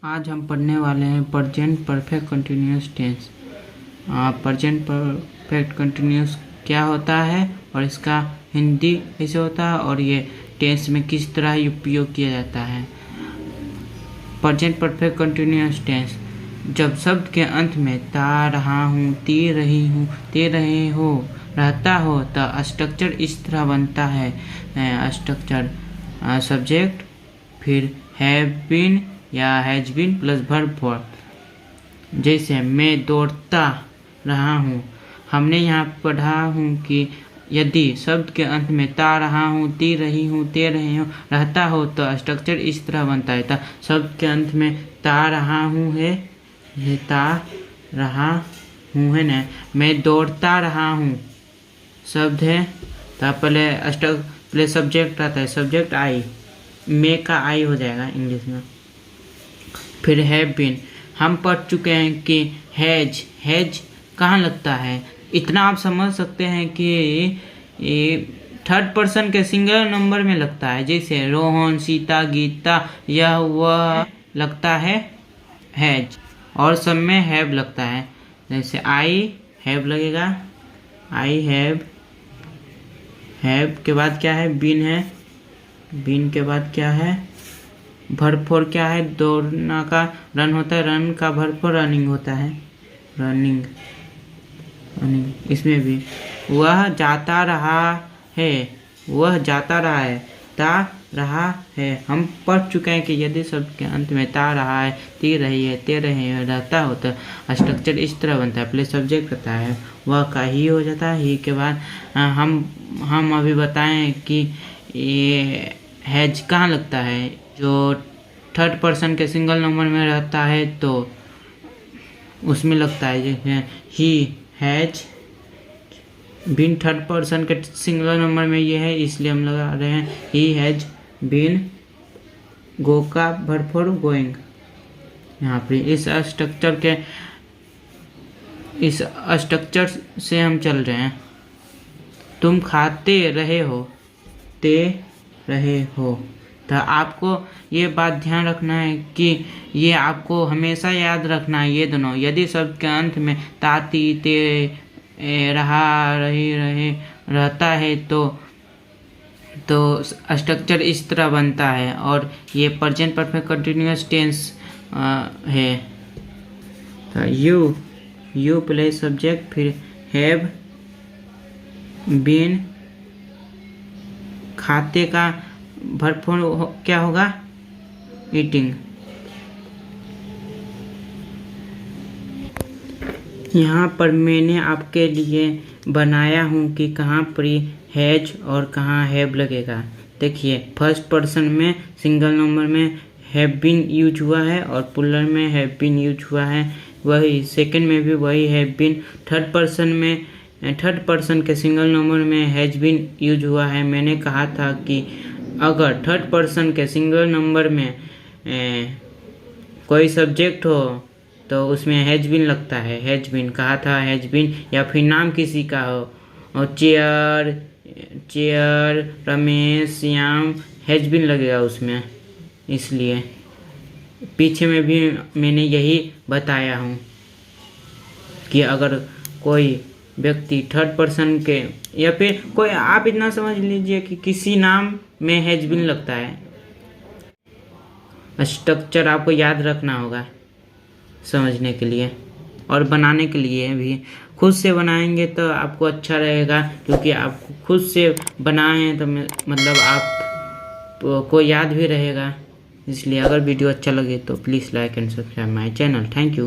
आज हम पढ़ने वाले हैं present perfect continuous tense. Present perfect continuous क्या होता है और इसका हिंदी कैसे होता है और ये टेंस में किस तरह उपयोग किया जाता है। प्रेजेंट परफेक्ट कंटिन्यूअस टेंस, जब शब्द के अंत में ता, रहा हूँ, ती रही हूँ, ते रहे हो, रहता हो तो स्ट्रक्चर इस तरह बनता है। स्ट्रक्चर सब्जेक्ट, फिर हैव बीन या has been plus verb form. जैसे मैं दौड़ता रहा हूँ, हमने यहाँ पढ़ा हूँ कि यदि शब्द के अंत में ता, रहा हूँ, ती रही हूँ, ते रहे हो, रहता हो तो स्ट्रक्चर इस तरह बनता है। शब्द के अंत में ता, रहा हूँ है, ये ता, रहा हूँ है ना, मैं दौड़ता रहा हूँ शब्द है तो पहले सब्जेक्ट आता है, सब्जेक्ट आई, मैं का आई हो जाएगा इंग्लिश में। फिर हैव बीन, हम पढ़ चुके हैं कि हैज कहाँ लगता है। इतना आप समझ सकते हैं कि ये थर्ड पर्सन के सिंगल नंबर में लगता है। जैसे रोहन, सीता, गीता, यह वह लगता है हैज, और सब में हैव लगता है। जैसे आई हैव लगेगा, आई हैव के बाद क्या है, बीन है, बीन के बाद क्या है, वर्ब फॉर क्या है, दौड़ना का रन होता है, रन का वर्ब फॉर रनिंग होता है, रनिंग। इसमें भी वह जाता रहा है, वह जाता रहा है, ता रहा है। हम पढ़ चुके हैं कि यदि शब्द के अंत में ता, रहा है, ती रही है, ते रहे हैं, रहता हो तो स्ट्रक्चर इस तरह बनता है। पहले सब्जेक्ट रहता है, वह का ही हो जाता है, ही के बाद हम अभी बताएं कि ये हैज कहाँ लगता है। जो थर्ड पर्सन के सिंगल नंबर में रहता है तो उसमें लगता है। जैसे he has been, third person के सिंगल नंबर में ये है इसलिए हम लगा रहे हैं ही हैज बीन, गो का वर्ब फॉर गोइंग। यहाँ पे इस स्ट्रक्चर से हम चल रहे हैं। तुम खाते रहे हो, ते रहे हो। तो आपको ये बात ध्यान रखना है कि ये आपको हमेशा याद रखना है ये दोनों। यदि शब्द के अंत में ताती, ते, रहा, रही, रहे, रहता है तो स्ट्रक्चर इस तरह बनता है और ये प्रेजेंट परफेक्ट कंटिन्यूअस टेंस है। तो यू प्लस सब्जेक्ट, फिर हैव बीन, खाते का वर्ब फॉर्म क्या होगा, ईटिंग। यहाँ पर मैंने आपके लिए बनाया हूँ कि कहाँ पर हैज और कहाँ हैव लगेगा। देखिए फर्स्ट पर्सन में सिंगल नंबर में हैव बीन यूज हुआ है और प्लूरल में हैव बीन यूज हुआ है, वही सेकंड में भी वही हैव बीन। थर्ड पर्सन के सिंगल नंबर में हैज बीन यूज हुआ है। मैंने कहा था कि अगर थर्ड पर्सन के सिंगल नंबर में कोई सब्जेक्ट हो तो उसमें हैज बीन लगता है, हैज बीन कहा था, हैज बीन। या फिर नाम किसी का हो और chair, Ramesh, Shyam, has been लगेगा उसमें। इसलिए पीछे में भी मैंने यही बताया हूँ कि अगर कोई व्यक्ति थर्ड पर्सन के या फिर कोई, आप इतना समझ लीजिए कि किसी नाम में हैज बीन लगता है। स्ट्रक्चर आपको याद रखना होगा समझने के लिए और बनाने के लिए भी। खुद से बनाएंगे तो आपको अच्छा रहेगा, क्योंकि आप खुद से बनाए हैं तो मतलब आप को याद भी रहेगा। इसलिए अगर वीडियो अच्छा लगे तो please like and subscribe my channel. Thank you.